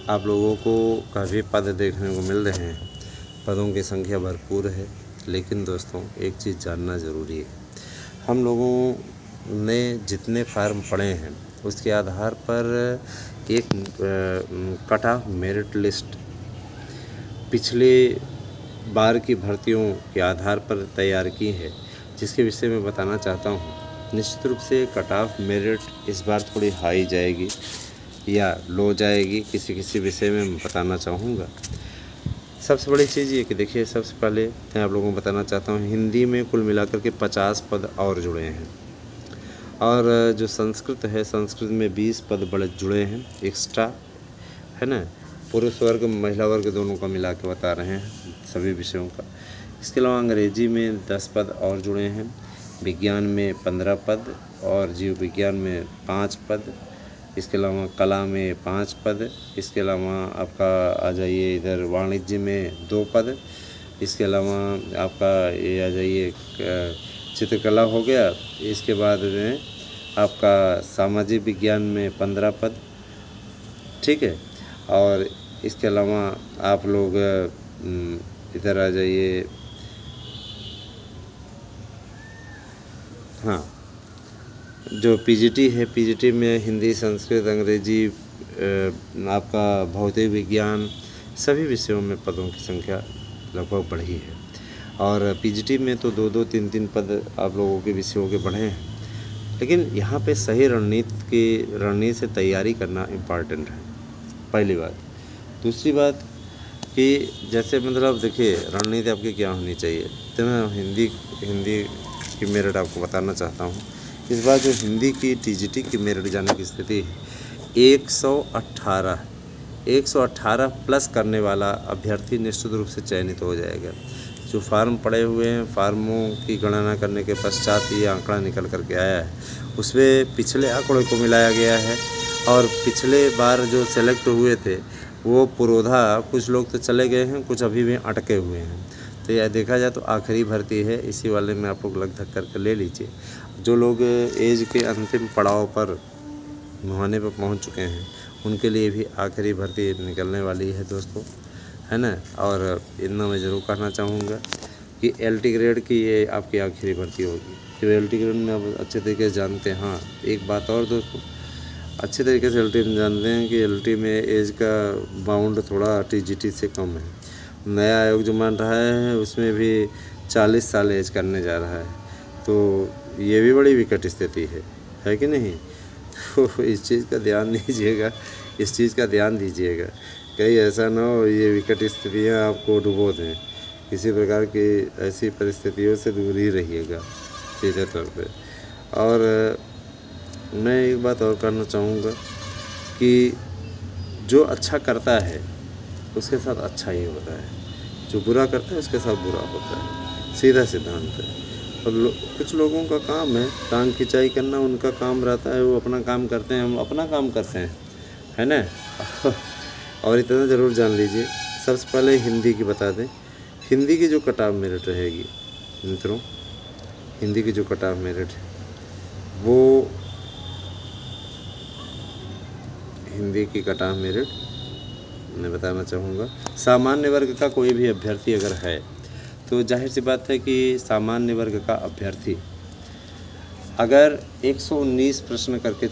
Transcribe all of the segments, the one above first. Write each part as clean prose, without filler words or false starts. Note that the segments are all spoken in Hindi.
आप लोगों को काफ़ी पद देखने को मिल रहे हैं, पदों की संख्या भरपूर है। लेकिन दोस्तों एक चीज़ जानना ज़रूरी है, हम लोगों ने जितने फार्म पढ़े हैं उसके आधार पर एक कट ऑफ मेरिट लिस्ट पिछले बार की भर्तियों के आधार पर तैयार की है, जिसके विषय में बताना चाहता हूँ। निश्चित रूप से कट ऑफ मेरिट इस बार थोड़ी हाई जाएगी या लो जाएगी, किसी किसी विषय में बताना चाहूँगा। सबसे बड़ी चीज़ ये कि देखिए, सबसे पहले मैं आप लोगों को बताना चाहता हूँ, हिंदी में कुल मिलाकर के 50 पद और जुड़े हैं, और जो संस्कृत है, संस्कृत में 20 पद बड़े जुड़े हैं एक्स्ट्रा, है ना। पुरुष वर्ग महिला वर्ग दोनों का मिला के बता रहे हैं सभी विषयों का। इसके अलावा अंग्रेजी में 10 पद और जुड़े हैं, विज्ञान में 15 पद और जीव विज्ञान में 5 पद। इसके अलावा कला में 5 पद। इसके अलावा आपका आ जाइए इधर वाणिज्य में 2 पद। इसके अलावा आपका ये आ जाइए चित्रकला हो गया। इसके बाद में आपका सामाजिक विज्ञान में 15 पद, ठीक है। और इसके अलावा आप लोग इधर आ जाइए, हाँ, जो पीजीटी है, पीजीटी में हिंदी, संस्कृत, अंग्रेजी, आपका भौतिक विज्ञान, सभी विषयों में पदों की संख्या लगभग बढ़ी है। और पीजीटी में तो 2-2, 3-3 पद आप लोगों के विषयों के बढ़े हैं। लेकिन यहाँ पे सही रणनीति से तैयारी करना इम्पॉर्टेंट है, पहली बात। दूसरी बात कि जैसे मतलब देखिए, रणनीति आपकी क्या होनी चाहिए। तो मैं हिंदी की मेरिट आपको बताना चाहता हूँ। इस बार जो हिंदी की टीजीटी की मेरिट जाने की स्थिति है, 118 प्लस करने वाला अभ्यर्थी निश्चित रूप से चयनित हो जाएगा। जो फार्म पड़े हुए हैं, फार्मों की गणना करने के पश्चात ये आंकड़ा निकल करके आया है। उसमें पिछले आंकड़े को मिलाया गया है, और पिछले बार जो सेलेक्ट हुए थे वो पुरोधा, कुछ लोग तो चले गए हैं, कुछ अभी भी अटके हुए हैं। तो यह देखा जाए तो आखिरी भर्ती है, इसी वाले में आप लोग लग धक करके ले लीजिए। जो लोग एज के अंतिम पड़ाव पर मुहाने पर पहुंच चुके हैं, उनके लिए भी आखिरी भर्ती निकलने वाली है दोस्तों, है ना। और इतना मैं ज़रूर कहना चाहूँगा कि एलटी ग्रेड की ये आपकी आखिरी भर्ती होगी। जो एलटी ग्रेड में आप अच्छे तरीके से जानते हैं। हाँ, एक बात और दोस्तों, अच्छे तरीके से एलटी में जानते हैं कि एलटी में एज का बाउंड थोड़ा टीजीटी से कम है। नया आयोग जो मान रहा है उसमें भी 40 साल एज करने जा रहा है, तो ये भी बड़ी विकट स्थिति है कि नहीं। तो इस चीज़ का ध्यान दीजिएगा, कहीं ऐसा ना हो ये विकट स्थितियाँ आपको डुबो दें। किसी प्रकार की ऐसी परिस्थितियों से दूर ही रहिएगा सीधे तौर पे। और मैं एक बात और करना चाहूँगा कि जो अच्छा करता है उसके साथ अच्छा ही होता है, जो बुरा करता है उसके साथ बुरा होता है, सीधा सिद्धांत है। और कुछ लोगों का काम है टांग खिंचाई करना, उनका काम रहता है, वो अपना काम करते हैं, हम अपना काम करते हैं, है ना। और इतना ज़रूर जान लीजिए, सबसे पहले हिंदी की बता दें। हिंदी की जो कट ऑफ मेरिट रहेगी मित्रों, हिंदी की जो कट ऑफ मेरिट है वो, हिंदी की कट ऑफ मेरिट मैं बताना चाहूँगा, सामान्य वर्ग का कोई भी अभ्यर्थी अगर है तो जाहिर सी बात है कि सामान्य वर्ग का अभ्यर्थी अगर 119 प्रश्न करके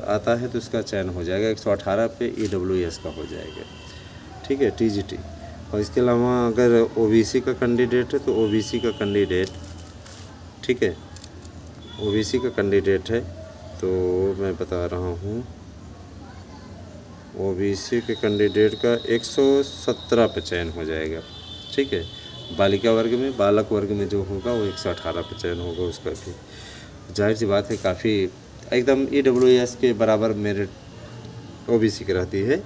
आता है तो इसका चयन हो जाएगा। 118 पे EWS का हो जाएगा, ठीक है, टीजीटी। और इसके अलावा अगर ओबीसी का कैंडिडेट है तो ओबीसी का कैंडिडेट, ठीक है, ओबीसी का कैंडिडेट है तो मैं बता रहा हूँ, ओबीसी के कैंडिडेट का 117 पे चयन हो जाएगा, ठीक है। बालिका वर्ग में, बालक वर्ग में जो होगा वो 118 पे चयन होगा उसका भी। जाहिर सी बात है काफ़ी एकदम EWS के बराबर मेरिट ओबीसी की रहती है।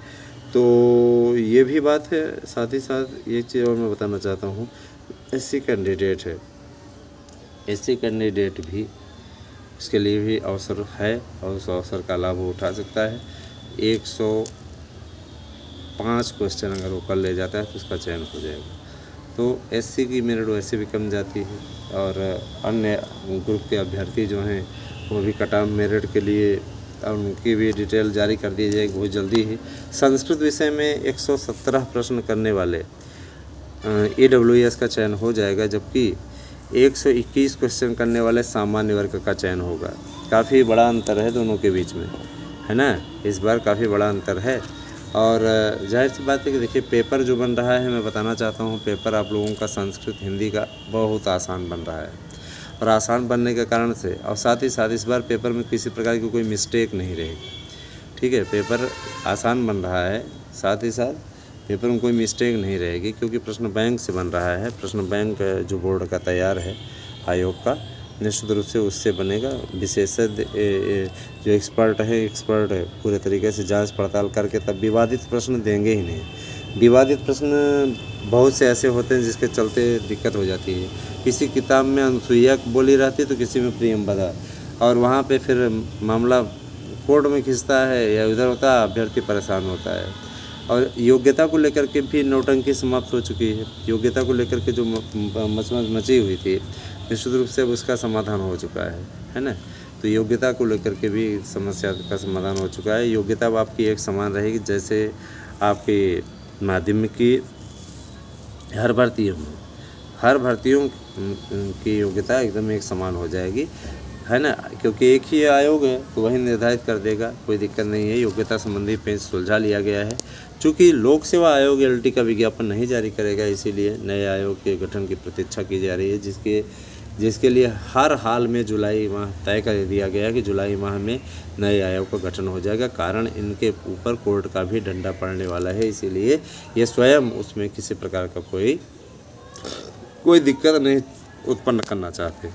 तो ये भी बात है। साथ ही साथ एक चीज़ और मैं बताना चाहता हूँ, एससी कैंडिडेट है, एससी कैंडिडेट भी, उसके लिए भी अवसर है और उस अवसर का लाभ वो उठा सकता है। 105 क्वेश्चन अगर वो कर ले जाता है तो उसका चयन हो जाएगा। तो एससी की मेरिट वैसे भी कम जाती है, और अन्य ग्रुप के अभ्यर्थी जो हैं वो भी कट ऑफ मेरिट के लिए उनकी भी डिटेल जारी कर दी जाएगी बहुत जल्दी ही। संस्कृत विषय में 117 प्रश्न करने वाले EWS का चयन हो जाएगा, जबकि 121 क्वेश्चन करने वाले सामान्य वर्ग का चयन होगा। काफ़ी बड़ा अंतर है दोनों के बीच में, है ना। इस बार काफ़ी बड़ा अंतर है। और जाहिर सी बात है कि देखिए पेपर जो बन रहा है, मैं बताना चाहता हूँ, पेपर आप लोगों का संस्कृत हिंदी का बहुत आसान बन रहा है। और आसान बनने के कारण से और साथ ही साथ इस बार पेपर में किसी प्रकार की कोई मिस्टेक नहीं रहेगी। ठीक है, पेपर आसान बन रहा है, साथ ही साथ पेपर में कोई मिस्टेक नहीं रहेगी, क्योंकि प्रश्न बैंक से बन रहा है। प्रश्न बैंक जो बोर्ड का तैयार है आयोग का, निश्चित रूप से उससे बनेगा। विशेषज्ञ जो एक्सपर्ट पूरे तरीके से जांच पड़ताल करके तब विवादित प्रश्न देंगे ही नहीं। विवादित प्रश्न बहुत से ऐसे होते हैं जिसके चलते दिक्कत हो जाती है। किसी किताब में अनुसुईया बोली रहती है तो किसी में प्रियंवदा, और वहाँ पे फिर मामला कोर्ट में खिंचता है या उधर होता है, अभ्यर्थी परेशान होता है। और योग्यता को लेकर के भी नौटंकी समाप्त हो चुकी है। योग्यता को लेकर के जो मचमच मची हुई थी, निश्चित रूप से अब उसका समाधान हो चुका है ना। तो योग्यता को लेकर के भी समस्या का समाधान हो चुका है। योग्यता अब आपकी एक समान रहेगी, जैसे आपकी माध्यमिक की हर भर्तियों की योग्यता एकदम एक समान हो जाएगी, है ना, क्योंकि एक ही आयोग है तो वही निर्धारित कर देगा, कोई दिक्कत नहीं है। योग्यता संबंधी पेच सुलझा लिया गया है। चूँकि लोक सेवा आयोग LT का विज्ञापन नहीं जारी करेगा, इसीलिए नए आयोग के गठन की प्रतीक्षा की जा रही है, जिसके लिए हर हाल में जुलाई माह तय कर दिया गया है कि जुलाई माह में नए आयोग का गठन हो जाएगा। कारण इनके ऊपर कोर्ट का भी डंडा पड़ने वाला है, इसीलिए ये स्वयं उसमें किसी प्रकार का कोई दिक्कत नहीं उत्पन्न करना चाहते,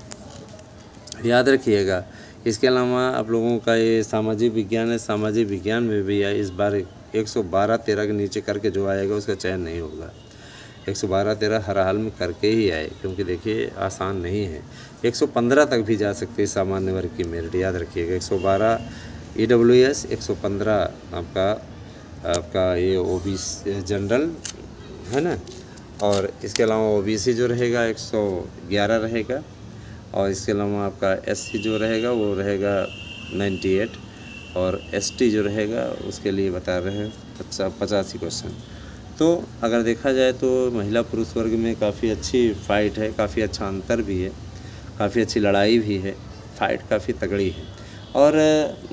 याद रखिएगा। इसके अलावा आप लोगों का ये सामाजिक विज्ञान है, सामाजिक विज्ञान में भी इस बार 112-13 के नीचे करके जो आएगा उसका चयन नहीं होगा। 112-13 हर हाल में करके ही आए, क्योंकि देखिए आसान नहीं है। 115 तक भी जा सकती है सामान्य वर्ग की मेरिट, याद रखिएगा। 112 EWS, 115 आपका ये OBC जनरल, है ना। और इसके अलावा OBC जो रहेगा 111 रहेगा, और इसके अलावा आपका SC जो रहेगा वो रहेगा 98, और ST जो रहेगा उसके लिए बता रहे हैं 85 क्वेश्चन। तो अगर देखा जाए तो महिला पुरुष वर्ग में काफ़ी अच्छी फ़ाइट है, काफ़ी अच्छा अंतर भी है, काफ़ी अच्छी लड़ाई भी है, फ़ाइट काफ़ी तगड़ी है। और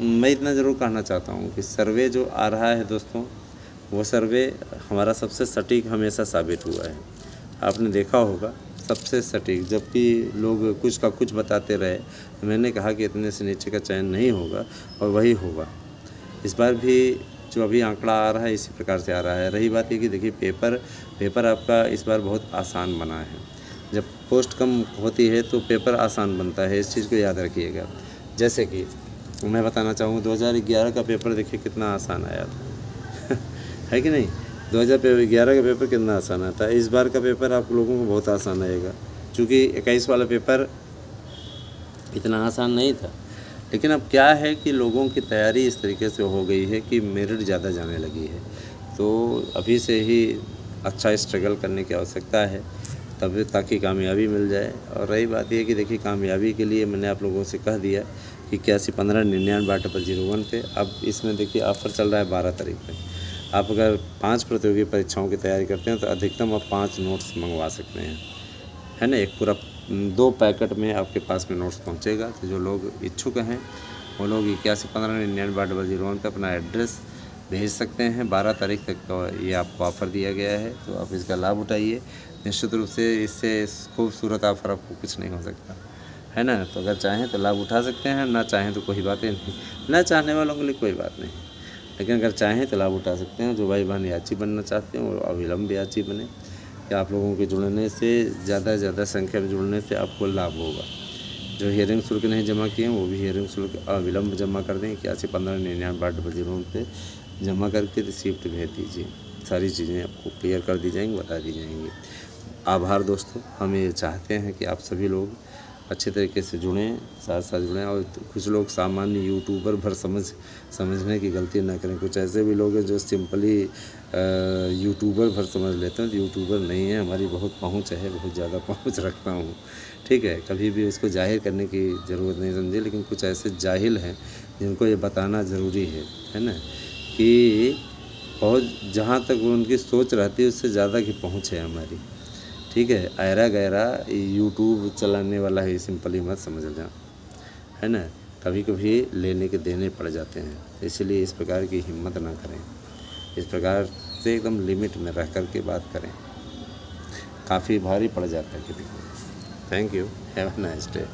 मैं इतना ज़रूर कहना चाहता हूँ कि सर्वे जो आ रहा है दोस्तों, वो सर्वे हमारा सबसे सटीक हमेशा साबित हुआ है। आपने देखा होगा सबसे सटीक, जबकि लोग कुछ का कुछ बताते रहे, तो मैंने कहा कि इतने से नीचे का चयन नहीं होगा, और वही होगा। इस बार भी जो अभी आंकड़ा आ रहा है इसी प्रकार से आ रहा है। रही बात ये कि देखिए पेपर आपका इस बार बहुत आसान बना है। जब पोस्ट कम होती है तो पेपर आसान बनता है, इस चीज़ को याद रखिएगा। जैसे कि मैं बताना चाहूँगा 2011 का पेपर देखिए कितना आसान आया था है कि नहीं। 2011 का पेपर कितना आसान आता है। इस बार का पेपर आप लोगों को बहुत आसान आएगा, क्योंकि 21 वाला पेपर इतना आसान नहीं था। लेकिन अब क्या है कि लोगों की तैयारी इस तरीके से हो गई है कि मेरिट ज़्यादा जाने लगी है, तो अभी से ही अच्छा स्ट्रगल करने की आवश्यकता है, तब ताकि कामयाबी मिल जाए। और रही बात ये कि देखिए कामयाबी के लिए मैंने आप लोगों से कह दिया कि 811599 पे। अब इसमें देखिए ऑफ़र चल रहा है 12 तारीख पे। आप अगर 5 प्रतियोगी परीक्षाओं की तैयारी करते हैं तो अधिकतम आप 5 नोट्स मंगवा सकते हैं, है ना। एक पूरा 2 पैकेट में आपके पास में नोट्स पहुंचेगा। तो जो लोग इच्छुक हैं वो लोग 811599 पे अपना एड्रेस भेज सकते हैं। 12 तारीख तक का ये आपको ऑफ़र दिया गया है, तो आप इसका लाभ उठाइए। निश्चित रूप से इससे खूबसूरत ऑफ़र आपको कुछ नहीं हो सकता, है ना। तो अगर चाहें तो लाभ उठा सकते हैं, ना चाहें तो कोई बात नहीं, ना चाहने वालों के लिए कोई बात नहीं, लेकिन अगर चाहें तो लाभ उठा सकते हैं। जो भाई बहन याची बनना चाहते हैं वो अविलंब याची बने, कि आप लोगों के जुड़ने से ज़्यादा संख्या में जुड़ने से आपको लाभ होगा। जो हियरिंग शुल्क नहीं जमा किए हैं वो भी हियरिंग शुल्क अविलंब जमा कर दें। 811599 पे जमा करके रिसीप्ट भेज दीजिए। सारी चीज़ें आपको क्लियर कर दी जाएंगी, बता दी जाएंगी। आभार दोस्तों। हम ये चाहते हैं कि आप सभी लोग अच्छे तरीके से जुड़ें, साथ जुड़ें। और कुछ लोग सामान्य यूट्यूबर भर समझने की गलती ना करें। कुछ ऐसे भी लोग हैं जो सिंपली यूट्यूबर भर समझ लेते हैं, तो यूट्यूबर नहीं है। हमारी बहुत पहुंच है, बहुत ज़्यादा पहुंच रखता हूं, ठीक है। कभी भी इसको जाहिर करने की ज़रूरत नहीं समझे, लेकिन कुछ ऐसे जाहिल हैं जिनको ये बताना ज़रूरी है ना, कि बहुत जहाँ तक उनकी सोच रहती है उससे ज़्यादा की पहुँच है हमारी। ठीक है, ऐरा गैरा यूट्यूब चलाने वाला ही सिंपली मत समझना, है ना। कभी कभी लेने के देने पड़ जाते हैं, इसीलिए इस प्रकार की हिम्मत ना करें। इस प्रकार से एकदम लिमिट में रह कर के बात करें, काफ़ी भारी पड़ जाता है कभी। Thank you, have a nice day.